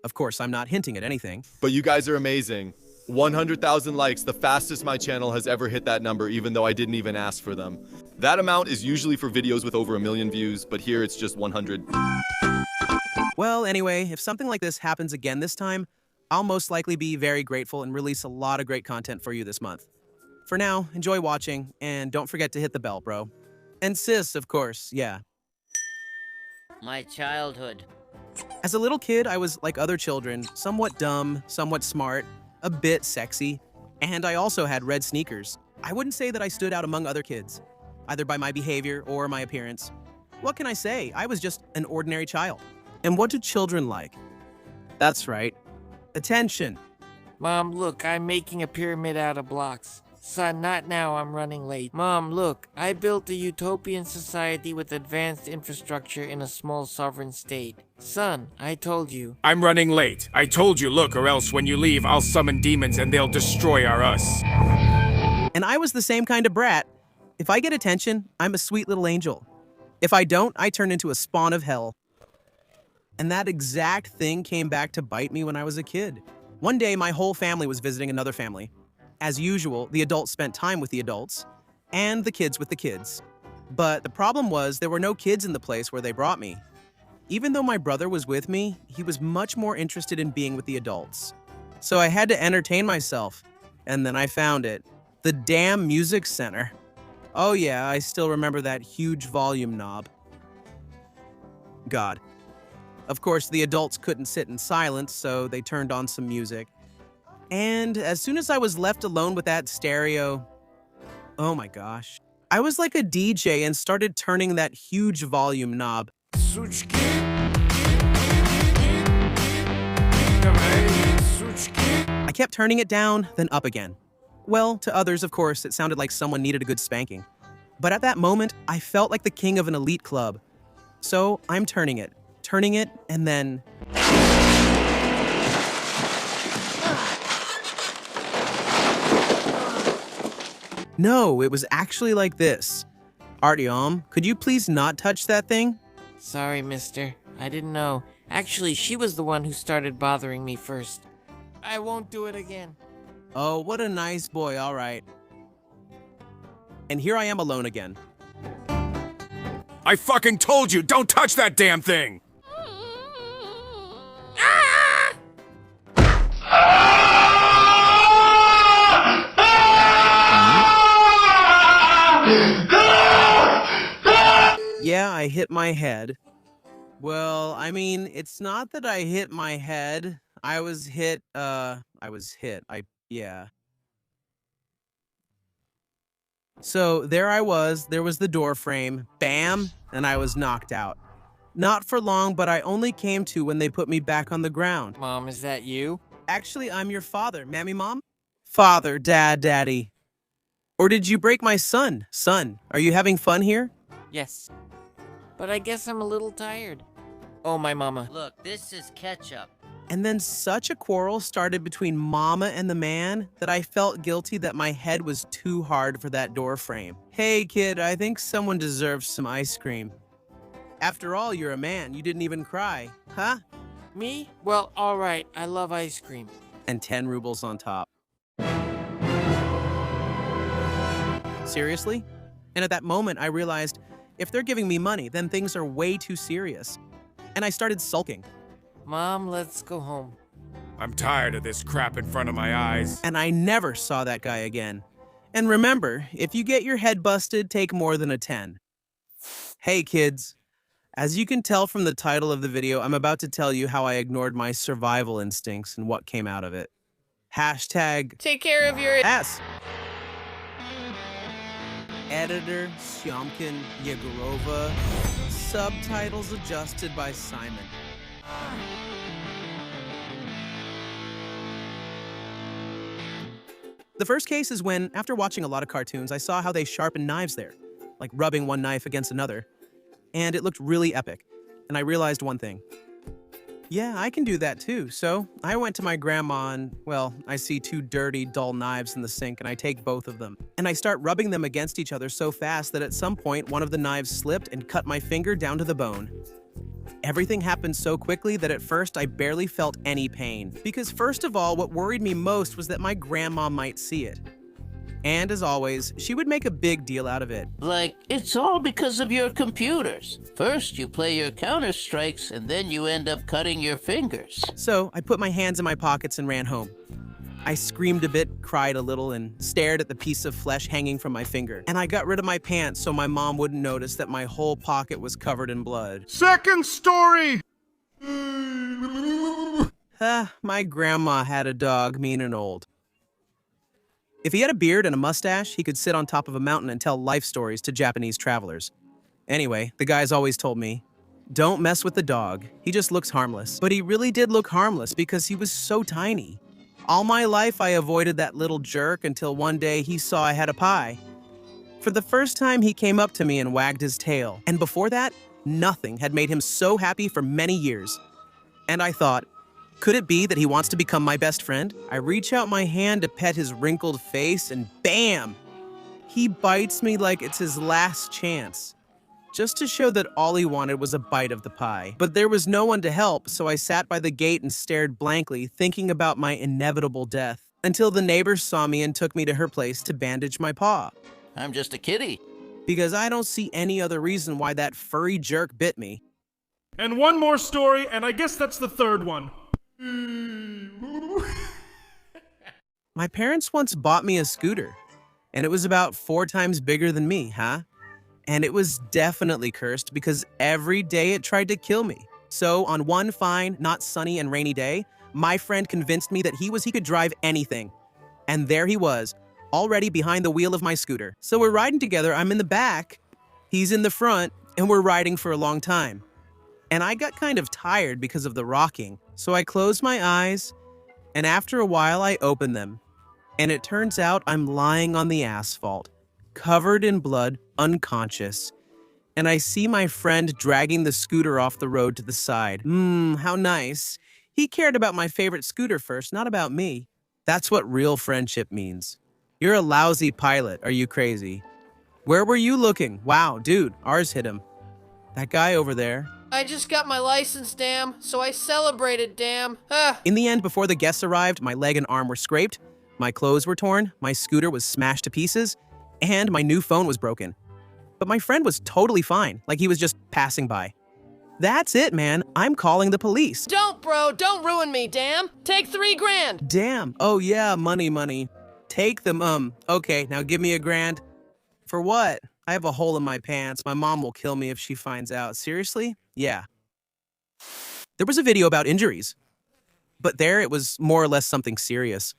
Of course, I'm not hinting at anything. But you guys are amazing. 100,000 likes, the fastest my channel has ever hit that number, even though I didn't even ask for them. That amount is usually for videos with over 1 million views, but here it's just 100. Well, anyway, if something like this happens again this time, I'll most likely be very grateful and release a lot of great content for you this month. For now, enjoy watching, and don't forget to hit the bell, bro. And sis, of course, yeah. My childhood. As a little kid, I was like other children, somewhat dumb, somewhat smart, a bit sexy, and I also had red sneakers. I wouldn't say that I stood out among other kids, either by my behavior or my appearance. What can I say? I was just an ordinary child. And what do children like? That's right. Attention. Mom, look, I'm making a pyramid out of blocks. Son, not now, I'm running late. Mom, look, I built a utopian society with advanced infrastructure in a small sovereign state. Son, I told you. I'm running late. I told you, look, or else when you leave, I'll summon demons and they'll destroy our us. And I was the same kind of brat. If I get attention, I'm a sweet little angel. If I don't, I turn into a spawn of hell. And that exact thing came back to bite me when I was a kid. One day, my whole family was visiting another family. As usual, the adults spent time with the adults, and the kids with the kids. But the problem was there were no kids in the place where they brought me. Even though my brother was with me, he was much more interested in being with the adults. So I had to entertain myself, and then I found it. The damn music center. Oh yeah, I still remember that huge volume knob. God. Of course, the adults couldn't sit in silence, so they turned on some music. And as soon as I was left alone with that stereo, oh my gosh, I was like a DJ and started turning that huge volume knob. I kept turning it down, then up again. Well, to others, of course, it sounded like someone needed a good spanking. But at that moment, I felt like the king of an elite club. So I'm turning it, and then... No, it was actually like this. Artyom, could you please not touch that thing? Sorry, mister. I didn't know. Actually, she was the one who started bothering me first. I won't do it again. Oh, what a nice boy, all right. And here I am alone again. I fucking told you, don't touch that damn thing! Yeah, I hit my head. Well, I mean, it's not that I hit my head. Yeah. So there I was, there was the door frame, bam, and I was knocked out. Not for long, but I only came to when they put me back on the ground. Mom, is that you? Actually, I'm your father, Mammy Mom? Father, Dad, Daddy. Or did you break my son? Son, are you having fun here? Yes. But I guess I'm a little tired. Oh, my mama. Look, this is ketchup. And then such a quarrel started between Mama and the man that I felt guilty that my head was too hard for that door frame. Hey kid, I think someone deserves some ice cream. After all, you're a man. You didn't even cry. Huh? Me? Well, alright. I love ice cream. And 10 rubles on top. Seriously? And at that moment, I realized if they're giving me money, then things are way too serious. And I started sulking. Mom, let's go home. I'm tired of this crap in front of my eyes. And I never saw that guy again. And remember, if you get your head busted, take more than a 10. Hey kids, as you can tell from the title of the video, I'm about to tell you how I ignored my survival instincts and what came out of it. Hashtag Take care of your ass. Editor Syomkin Yegorova. Subtitles adjusted by Simon. The first case is when, after watching a lot of cartoons, I saw how they sharpen knives there, like rubbing one knife against another. And it looked really epic. And I realized one thing. Yeah, I can do that too. So I went to my grandma and, well, I see two dirty, dull knives in the sink and I take both of them. And I start rubbing them against each other so fast that at some point, one of the knives slipped and cut my finger down to the bone. Everything happened so quickly that at first I barely felt any pain. Because first of all, what worried me most was that my grandma might see it. And as always, she would make a big deal out of it. Like, it's all because of your computers. First you play your Counter-Strikes, and then you end up cutting your fingers. So I put my hands in my pockets and ran home. I screamed a bit, cried a little, and stared at the piece of flesh hanging from my finger. And I got rid of my pants so my mom wouldn't notice that my whole pocket was covered in blood. Second story! My grandma had a dog, mean and old. If he had a beard and a mustache, he could sit on top of a mountain and tell life stories to Japanese travelers. Anyway, the guys always told me, don't mess with the dog. He just looks harmless. But he really did look harmless because he was so tiny. All my life, I avoided that little jerk until one day he saw I had a pie. For the first time, he came up to me and wagged his tail. And before that, nothing had made him so happy for many years. And I thought, could it be that he wants to become my best friend? I reach out my hand to pet his wrinkled face and bam! He bites me like it's his last chance. Just to show that all he wanted was a bite of the pie. But there was no one to help, so I sat by the gate and stared blankly, thinking about my inevitable death. Until the neighbors saw me and took me to her place to bandage my paw. I'm just a kitty. Because I don't see any other reason why that furry jerk bit me. And one more story, and I guess that's the third one. My parents once bought me a scooter, and it was about 4 times bigger than me, huh? And it was definitely cursed because every day it tried to kill me. So on one fine, not sunny and rainy day, my friend convinced me that he could drive anything. And there he was, already behind the wheel of my scooter. So we're riding together, I'm in the back, he's in the front, and we're riding for a long time. And I got kind of tired because of the rocking, so I closed my eyes, and after a while I opened them. And it turns out I'm lying on the asphalt, covered in blood, unconscious. And I see my friend dragging the scooter off the road to the side. How nice. He cared about my favorite scooter first, not about me. That's what real friendship means. You're a lousy pilot, are you crazy? Where were you looking? Wow, dude, ours hit him. That guy over there. I just got my license, damn, so I celebrated, damn. In the end, before the guests arrived, my leg and arm were scraped, my clothes were torn, my scooter was smashed to pieces, and my new phone was broken. But my friend was totally fine, like he was just passing by. That's it, man. I'm calling the police. Don't, bro, don't ruin me, damn. Take 3 grand. Damn. Oh yeah, money. Take them, okay, now give me $1,000. For what? I have a hole in my pants. My mom will kill me if she finds out. Seriously? Yeah. There was a video about injuries, but there it was more or less something serious.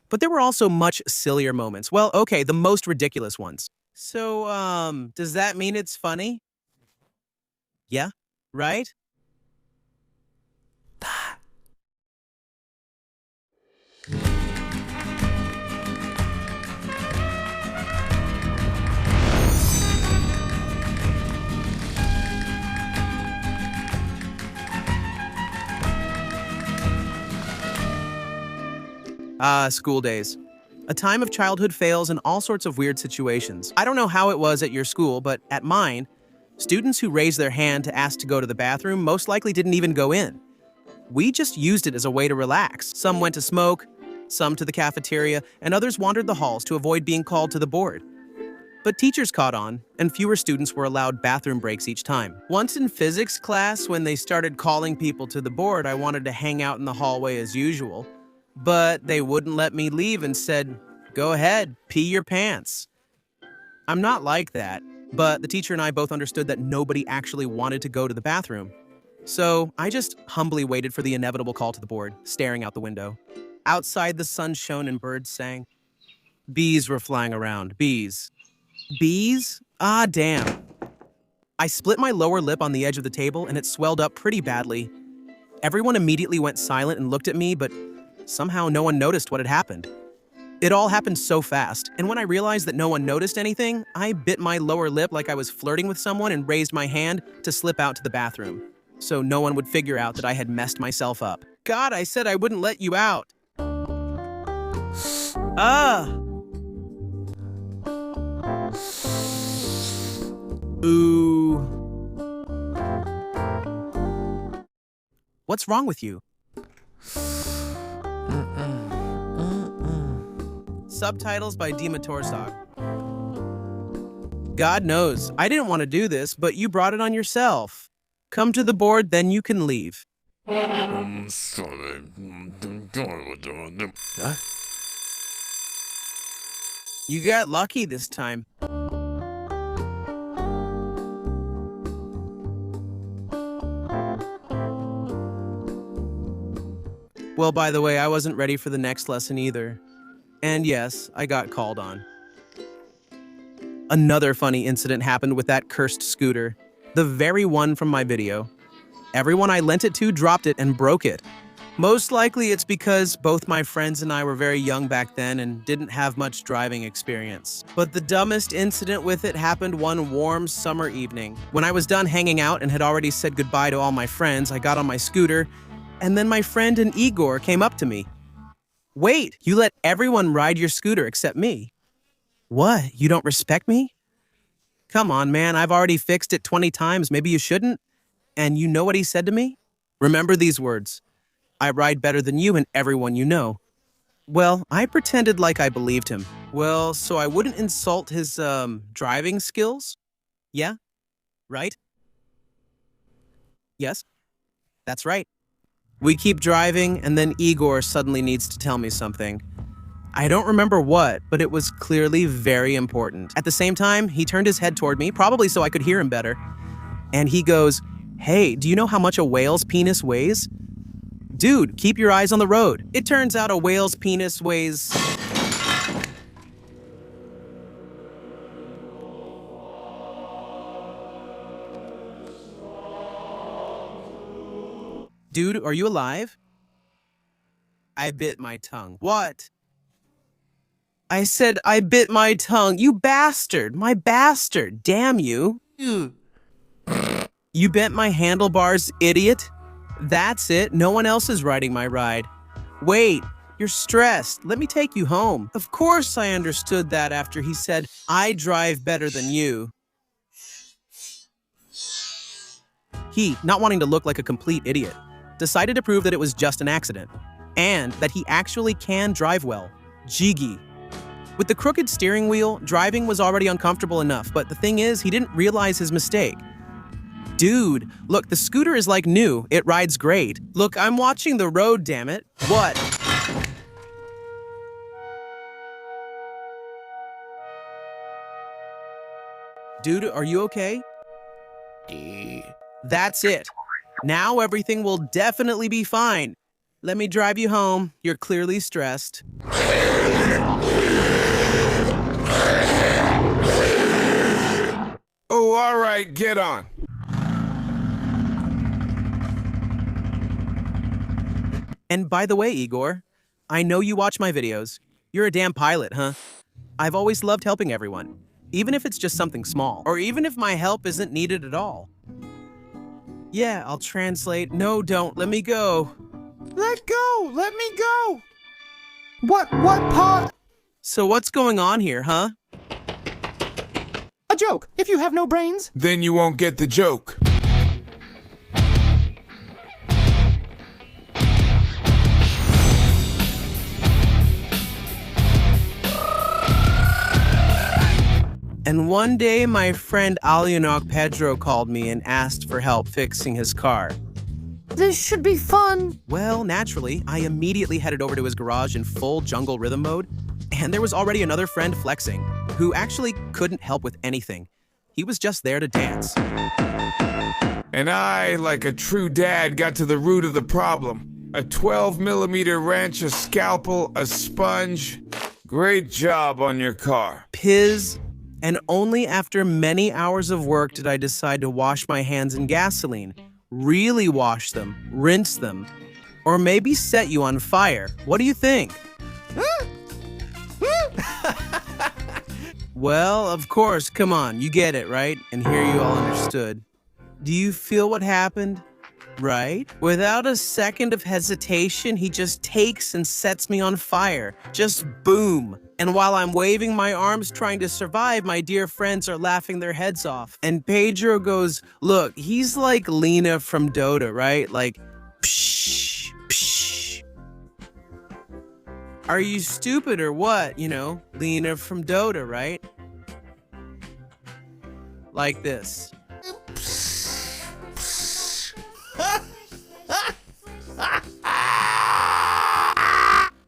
But there were also much sillier moments. Well, okay, the most ridiculous ones. So, does that mean it's funny? Yeah, right? School days. A time of childhood fails in all sorts of weird situations. I don't know how it was at your school, but at mine, students who raised their hand to ask to go to the bathroom most likely didn't even go in. We just used it as a way to relax. Some went to smoke, some to the cafeteria, and others wandered the halls to avoid being called to the board. But teachers caught on, and fewer students were allowed bathroom breaks each time. Once in physics class, when they started calling people to the board, I wanted to hang out in the hallway as usual. But they wouldn't let me leave and said, go ahead, pee your pants. I'm not like that, but the teacher and I both understood that nobody actually wanted to go to the bathroom. So I just humbly waited for the inevitable call to the board, staring out the window. Outside, the sun shone and birds sang. Bees were flying around, bees. Bees? Ah, damn. I split my lower lip on the edge of the table and it swelled up pretty badly. Everyone immediately went silent and looked at me, but somehow no one noticed what had happened. It all happened so fast, and when I realized that no one noticed anything, I bit my lower lip like I was flirting with someone and raised my hand to slip out to the bathroom, so no one would figure out that I had messed myself up. God, I said I wouldn't let you out. Ooh. What's wrong with you? Subtitles by Dima Torsak. God knows, I didn't want to do this, but you brought it on yourself. Come to the board, then you can leave. You got lucky this time. Well, by the way, I wasn't ready for the next lesson either. And yes, I got called on. Another funny incident happened with that cursed scooter. The very one from my video. Everyone I lent it to dropped it and broke it. Most likely it's because both my friends and I were very young back then and didn't have much driving experience. But the dumbest incident with it happened one warm summer evening. When I was done hanging out and had already said goodbye to all my friends, I got on my scooter, and then my friend and Igor came up to me. Wait, you let everyone ride your scooter except me. What, you don't respect me? Come on, man, I've already fixed it 20 times, maybe you shouldn't? And you know what he said to me? Remember these words. I ride better than you and everyone you know. Well, I pretended like I believed him. Well, so I wouldn't insult his, driving skills? Yeah? Right? Yes? That's right. We keep driving, and then Igor suddenly needs to tell me something. I don't remember what, but it was clearly very important. At the same time, he turned his head toward me, probably so I could hear him better. And he goes, "Hey, do you know how much a whale's penis weighs?" Dude, keep your eyes on the road. It turns out a whale's penis weighs... Dude, are you alive? I bit my tongue. What? I said I bit my tongue. You bastard. My bastard. Damn you. You bent my handlebars, idiot. That's it. No one else is riding my ride. Wait, you're stressed. Let me take you home. Of course I understood that after he said, I drive better than you. He, not wanting to look like a complete idiot, decided to prove that it was just an accident, and that he actually can drive well. Jiggy. With the crooked steering wheel, driving was already uncomfortable enough, but the thing is, he didn't realize his mistake. Dude, look, the scooter is like new. It rides great. Look, I'm watching the road, damn it. What? Dude, are you okay? That's it. Now everything will definitely be fine. Let me drive you home. You're clearly stressed. Oh, all right, get on. And by the way, Igor, I know you watch my videos. You're a damn pilot, huh? I've always loved helping everyone, even if it's just something small, or even if my help isn't needed at all. Yeah, I'll translate. No, don't. Let me go. Let go! Let me go! What part? So what's going on here, huh? A joke. If you have no brains. Then you won't get the joke. And one day, my friend Alianok Pedro called me and asked for help fixing his car. This should be fun. Well, naturally, I immediately headed over to his garage in full jungle rhythm mode, and there was already another friend flexing, who actually couldn't help with anything. He was just there to dance. And I, like a true dad, got to the root of the problem. A 12mm wrench, a scalpel, a sponge. Great job on your car. Piz. And only after many hours of work did I decide to wash my hands in gasoline. Really wash them, rinse them, or maybe set you on fire. What do you think? Well, of course, come on, you get it, right? And here you all understood. Do you feel what happened? Right? Without a second of hesitation, he just takes and sets me on fire. Just boom. And while I'm waving my arms trying to survive, my dear friends are laughing their heads off. And Pedro goes, look, he's like Lena from Dota, right? Like, Psh, psh. Are you stupid or what? You know, Lena from Dota, right? Like this.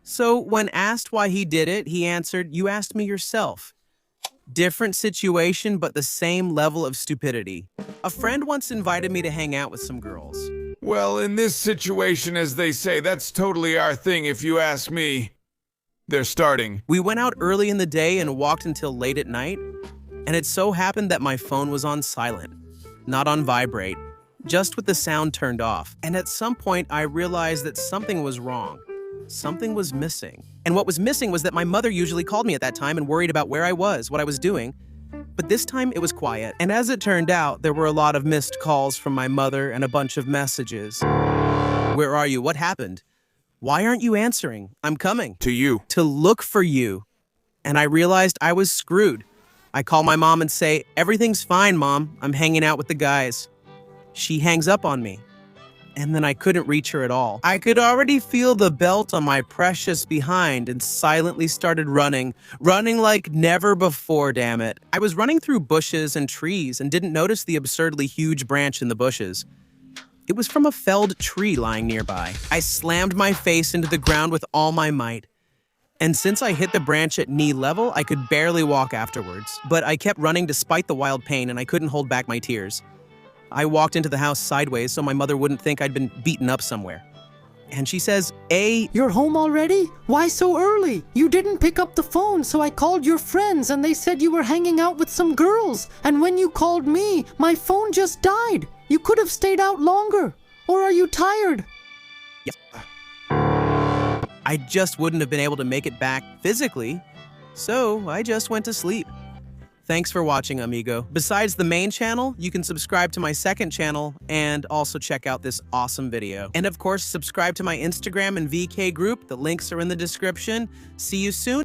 So when asked why he did it, he answered, "You asked me yourself." Different situation, but the same level of stupidity. A friend once invited me to hang out with some girls. Well, in this situation, as they say, that's totally our thing if you ask me. They're starting. We went out early in the day and walked until late at night, and it so happened that my phone was on silent, not on vibrate, just with the sound turned off. And at some point, I realized that something was wrong. Something was missing. And what was missing was that my mother usually called me at that time and worried about where I was, what I was doing. But this time it was quiet. And as it turned out, there were a lot of missed calls from my mother and a bunch of messages. Where are you? What happened? Why aren't you answering? I'm coming. To you. To look for you. And I realized I was screwed. I call my mom and say, "Everything's fine, Mom. I'm hanging out with the guys." She hangs up on me. And then I couldn't reach her at all. I could already feel the belt on my precious behind and silently started running like never before, damn it. I was running through bushes and trees and didn't notice the absurdly huge branch in the bushes. It was from a felled tree lying nearby. I slammed my face into the ground with all my might. And since I hit the branch at knee level, I could barely walk afterwards. But I kept running despite the wild pain and I couldn't hold back my tears. I walked into the house sideways so my mother wouldn't think I'd been beaten up somewhere. And she says, You're home already? Why so early? You didn't pick up the phone, so I called your friends and they said you were hanging out with some girls. And when you called me, my phone just died. You could have stayed out longer. Or are you tired? Yes. I just wouldn't have been able to make it back physically, so I just went to sleep. Thanks for watching, amigo. Besides the main channel, you can subscribe to my second channel and also check out this awesome video. And of course, subscribe to my Instagram and VK group. The links are in the description. See you soon.